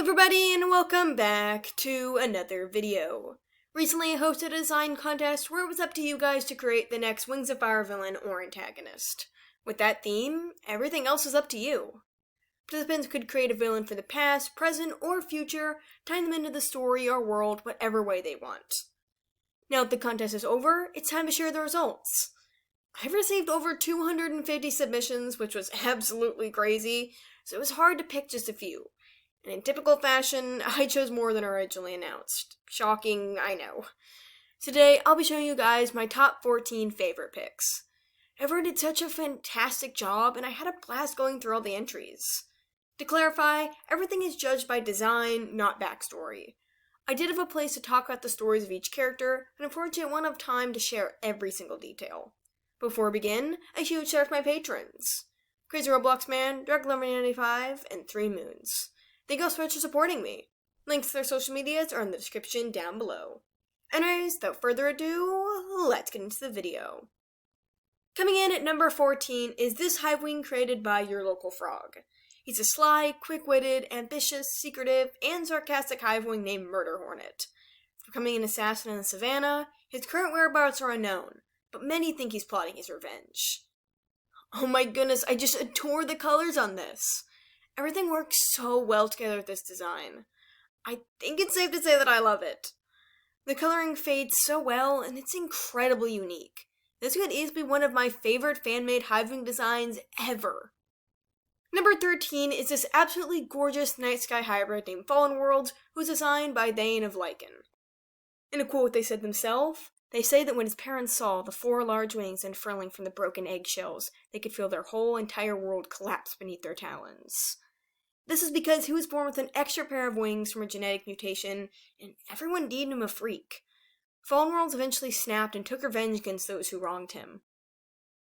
everybody, and welcome back to another video. Recently I hosted a design contest where it was up to you guys to create the next Wings of Fire villain or antagonist. With that theme, everything else is up to you. Participants could create a villain for the past, present, or future, tying them into the story or world whatever way they want. Now that the contest is over, it's time to share the results. I've received over 250 submissions, which was absolutely crazy, so it was hard to pick just a few. And in typical fashion, I chose more than originally announced. Shocking, I know. Today, I'll be showing you guys my top 14 favorite picks. Everyone did such a fantastic job, and I had a blast going through all the entries. To clarify, everything is judged by design, not backstory. I did have a place to talk about the stories of each character, and unfortunately I won't have time to share every single detail. Before we begin, a huge shout out to my patrons. Crazy Roblox Man, Dark95, and 3 Moons. Thank you all so much for supporting me. Links to their social medias are in the description down below. Anyways, without further ado, let's get into the video. Coming in at number 14 is this Hive-Wing created by your local frog. He's a sly, quick-witted, ambitious, secretive, and sarcastic Hive-Wing named Murder Hornet. Becoming an assassin in the savannah, his current whereabouts are unknown, but many think he's plotting his revenge. Oh my goodness, I just adore the colors on this. Everything works so well together with this design. I think it's safe to say that I love it. The coloring fades so well, and it's incredibly unique. This could easily be one of my favorite fan-made Hive-Wing designs ever. Number 13 is this absolutely gorgeous night sky hybrid named Fallen Worlds, who was designed by 𝙈𝙤𝙁𝙁𝙁. In a quote they said themselves, they say that when his parents saw the 4 large wings unfurling from the broken eggshells, they could feel their whole entire world collapse beneath their talons. This is because he was born with an extra pair of wings from a genetic mutation, and everyone deemed him a freak. Fallen Worlds eventually snapped and took revenge against those who wronged him.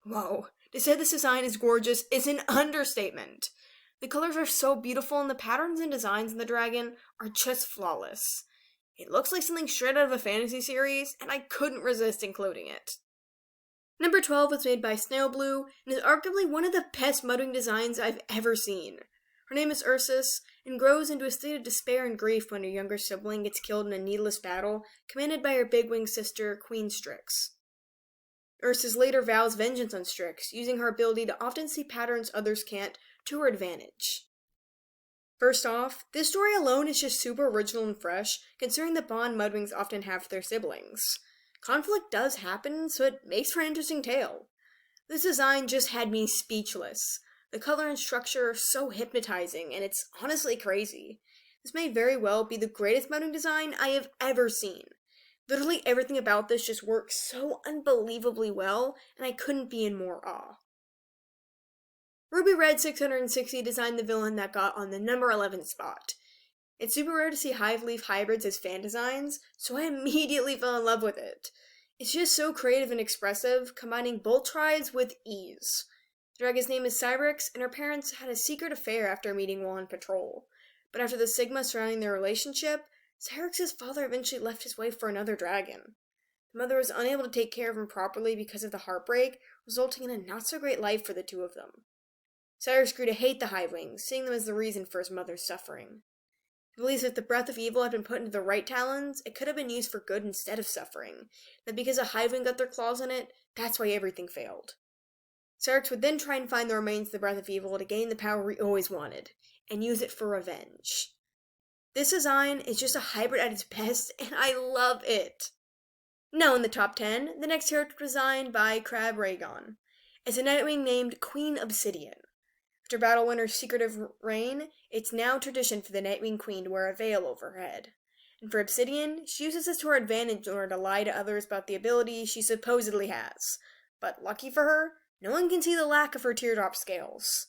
Whoa, to say this design is gorgeous is an understatement. The colors are so beautiful and the patterns and designs in the dragon are just flawless. It looks like something straight out of a fantasy series, and I couldn't resist including it. Number 12 was made by Snowblue, and is arguably one of the best Mudwing designs I've ever seen. Her name is Ursus, and grows into a state of despair and grief when her younger sibling gets killed in a needless battle, commanded by her big-winged sister, Queen Strix. Ursus later vows vengeance on Strix, using her ability to often see patterns others can't, to her advantage. First off, this story alone is just super original and fresh, considering the bond Mudwings often have with their siblings. Conflict does happen, so it makes for an interesting tale. This design just had me speechless. The color and structure are so hypnotizing, and it's honestly crazy. This may very well be the greatest Mudwing design I have ever seen. Literally everything about this just works so unbelievably well, and I couldn't be in more awe. Ruby Red 660 designed the villain that got on the number 11 spot. It's super rare to see Hive Leaf hybrids as fan designs, so I immediately fell in love with it. It's just so creative and expressive, combining both tribes with ease. The dragon's name is Cyrix, and her parents had a secret affair after meeting while on patrol. But after the stigma surrounding their relationship, Cyrix's father eventually left his wife for another dragon. The mother was unable to take care of him properly because of the heartbreak, resulting in a not-so-great life for the two of them. Cyrix grew to hate the Hive-Wings, seeing them as the reason for his mother's suffering. He believes that if the breath of evil had been put into the right talons, it could have been used for good instead of suffering. That because a Hive-Wing got their claws in it, that's why everything failed. Cyrix would then try and find the remains of the breath of evil to gain the power he always wanted, and use it for revenge. This design is just a hybrid at its best, and I love it! Now in the top 10, the next character designed by 𝙈𝙤𝙁𝙁𝙁. It's a Nightwing named Queen Obsidian. After Battle Winter's secretive reign, it's now tradition for the Nightwing Queen to wear a veil over her head. And for Obsidian, she uses this to her advantage in order to lie to others about the ability she supposedly has. But lucky for her, no one can see the lack of her teardrop scales.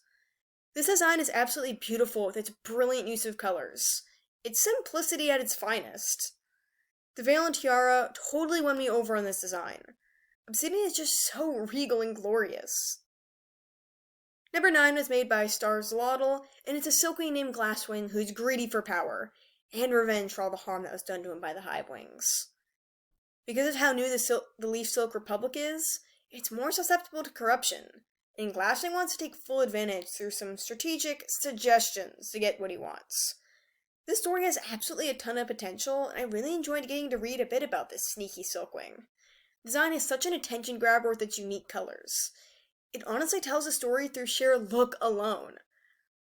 This design is absolutely beautiful with its brilliant use of colors. It's simplicity at its finest. The veil and tiara totally won me over on this design. Obsidian is just so regal and glorious. Number 9 was made by 𝙈𝙤𝙁𝙁, and it's a Silkwing named Glasswing who's greedy for power, and revenge for all the harm that was done to him by the Hive-Wings. Because of how new the Leaf Silk Republic is, it's more susceptible to corruption, and Glasswing wants to take full advantage through some strategic suggestions to get what he wants. This story has absolutely a ton of potential, and I really enjoyed getting to read a bit about this sneaky Silkwing. Design is such an attention grabber with its unique colors. It honestly tells a story through sheer look alone.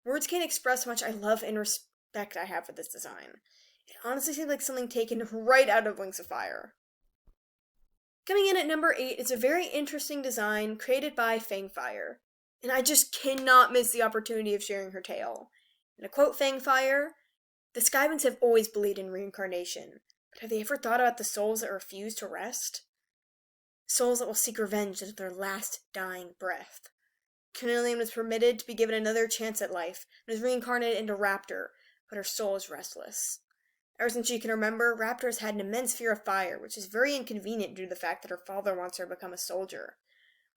Words can't express how much I love and respect I have for this design. It honestly seems like something taken right out of Wings of Fire. Coming in at number 8 is a very interesting design created by Fangfire, and I just cannot miss the opportunity of sharing her tale. And to quote Fangfire, "The Skywings have always believed in reincarnation, but have they ever thought about the souls that refuse to rest? Souls that will seek revenge until their last dying breath." Carnelian was permitted to be given another chance at life, and was reincarnated into Raptor, but her soul is restless. Ever since she can remember, Raptor has had an immense fear of fire, which is very inconvenient due to the fact that her father wants her to become a soldier.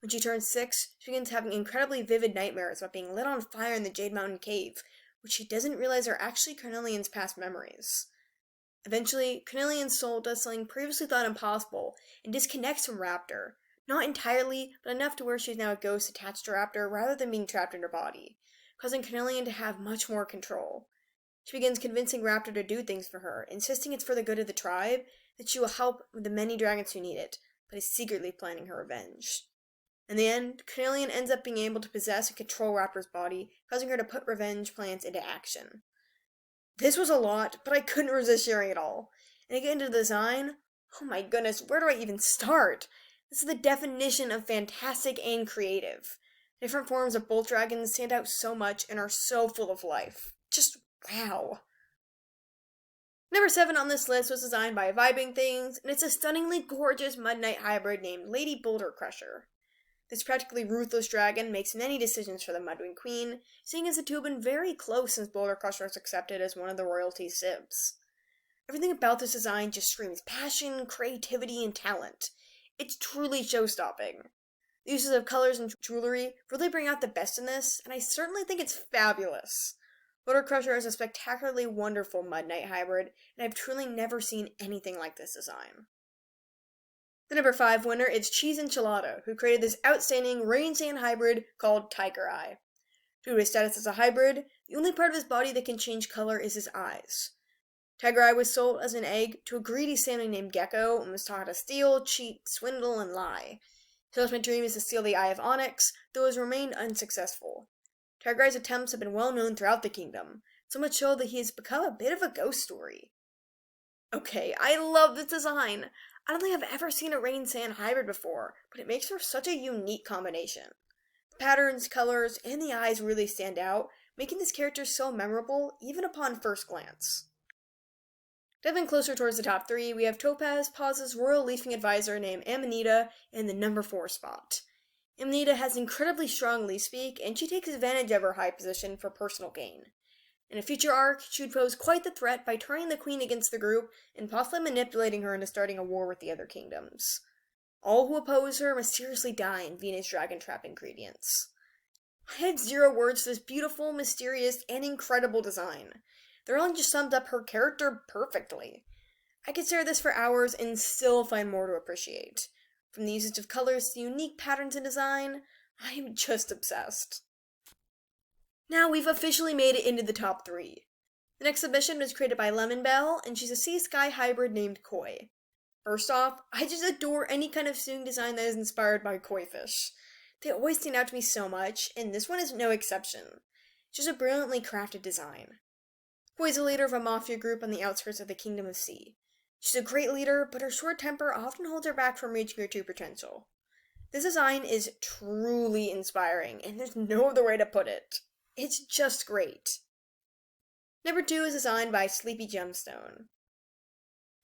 When she turns 6, she begins having incredibly vivid nightmares about being lit on fire in the Jade Mountain Cave, which she doesn't realize are actually Carnelian's past memories. Eventually, Carnelian's soul does something previously thought impossible, and disconnects from Raptor. Not entirely, but enough to where she's now a ghost attached to Raptor rather than being trapped in her body, causing Carnelian to have much more control. She begins convincing Raptor to do things for her, insisting it's for the good of the tribe, that she will help with the many dragons who need it, but is secretly planning her revenge. In the end, Carnelian ends up being able to possess and control Raptor's body, causing her to put revenge plans into action. This was a lot, but I couldn't resist sharing it all. And to get into the design, oh my goodness, where do I even start? This is the definition of fantastic and creative. Different forms of both dragons stand out so much and are so full of life. Just wow. Number 7 on this list was designed by Vibing Things, and it's a stunningly gorgeous Mud Knight hybrid named Lady Boulder Crusher. This practically ruthless dragon makes many decisions for the Mudwing Queen, seeing as the two have been very close since Boulder Crusher was accepted as one of the royalty's sibs. Everything about this design just screams passion, creativity, and talent. It's truly show-stopping. The uses of colors and jewelry really bring out the best in this, and I certainly think it's fabulous. Boulder Crusher is a spectacularly wonderful Mud Knight hybrid, and I've truly never seen anything like this design. The number 5 winner is Cheese Enchilada, who created this outstanding rain sand hybrid called Tiger Eye. Due to his status as a hybrid, the only part of his body that can change color is his eyes. Tiger Eye was sold as an egg to a greedy salmon named Gecko and was taught how to steal, cheat, swindle, and lie. His ultimate dream is to steal the Eye of Onyx, though has remained unsuccessful. Tiger Eye's attempts have been well known throughout the kingdom, so much so that he has become a bit of a ghost story. Okay, I love this design. I don't think I've ever seen a rain sand hybrid before, but it makes for such a unique combination. The patterns, colors, and the eyes really stand out, making this character so memorable even upon first glance. Diving closer towards the top 3, we have Topaz Paw's royal leafing advisor named Amanita in the number 4 spot. Amanita has incredibly strong leaf speak, and she takes advantage of her high position for personal gain. In a future arc, she would pose quite the threat by turning the queen against the group and possibly manipulating her into starting a war with the other kingdoms. All who oppose her mysteriously die in Venus dragon trap ingredients. I have zero words for this beautiful, mysterious, and incredible design. The really just summed up her character perfectly. I could stare at this for hours and still find more to appreciate. From the usage of colors to unique patterns in design, I am just obsessed. Now we've officially made it into the top 3. The next submission was created by Lemon Bell, and she's a sea sky hybrid named Koi. First off, I just adore any kind of swimming design that is inspired by koi fish. They always stand out to me so much, and this one is no exception. It's just a brilliantly crafted design. Koi is a leader of a mafia group on the outskirts of the Kingdom of Sea. She's a great leader, but her short temper often holds her back from reaching her true potential. This design is truly inspiring, and there's no other way to put it. It's just great. Number 2 is designed by Sleepy Gemstone.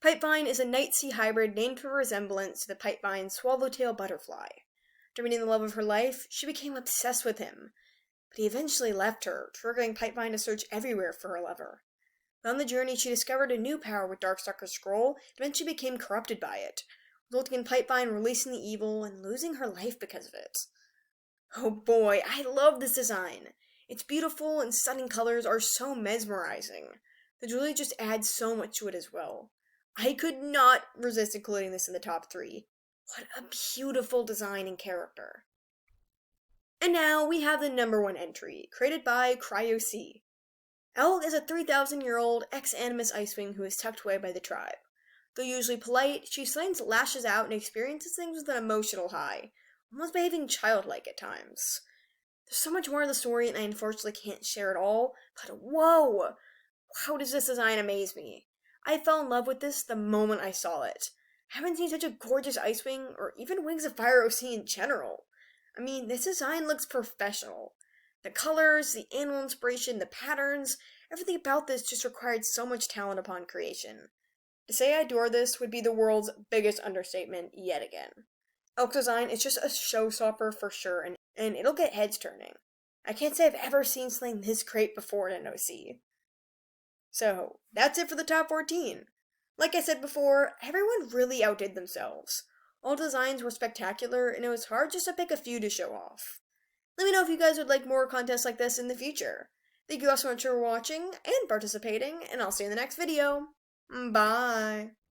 Pipevine is a night sea hybrid named for resemblance to the pipevine swallowtail butterfly. After meeting the love of her life, she became obsessed with him, but he eventually left her, triggering Pipevine to search everywhere for her lover. But on the journey, she discovered a new power with Darkstalker's scroll, and eventually became corrupted by it, resulting in Pipevine releasing the evil and losing her life because of it. Oh boy, I love this design. Its beautiful and stunning colors are so mesmerizing. The jewelry just adds so much to it as well. I could not resist including this in the top 3. What a beautiful design and character. And now we have the number 1 entry, created by CryoC. 𝙈𝙊𝙍𝙬 is a 3,000-year-old ex-animus Icewing who is tucked away by the tribe. Though usually polite, she sometimes lashes out and experiences things with an emotional high, almost behaving childlike at times. There's so much more to the story, and I unfortunately can't share it all, but whoa! How does this design amaze me? I fell in love with this the moment I saw it. I haven't seen such a gorgeous Icewing, or even Wings of Fire OC in general. I mean, this design looks professional. The colors, the animal inspiration, the patterns, everything about this just required so much talent upon creation. To say I adore this would be the world's biggest understatement yet again. Elk's design is just a showstopper for sure, and it'll get heads turning. I can't say I've ever seen something this great before in an OC. So, that's it for the top 14. Like I said before, everyone really outdid themselves. All designs were spectacular, and it was hard just to pick a few to show off. Let me know if you guys would like more contests like this in the future. Thank you all so much for watching and participating, and I'll see you in the next video. Bye!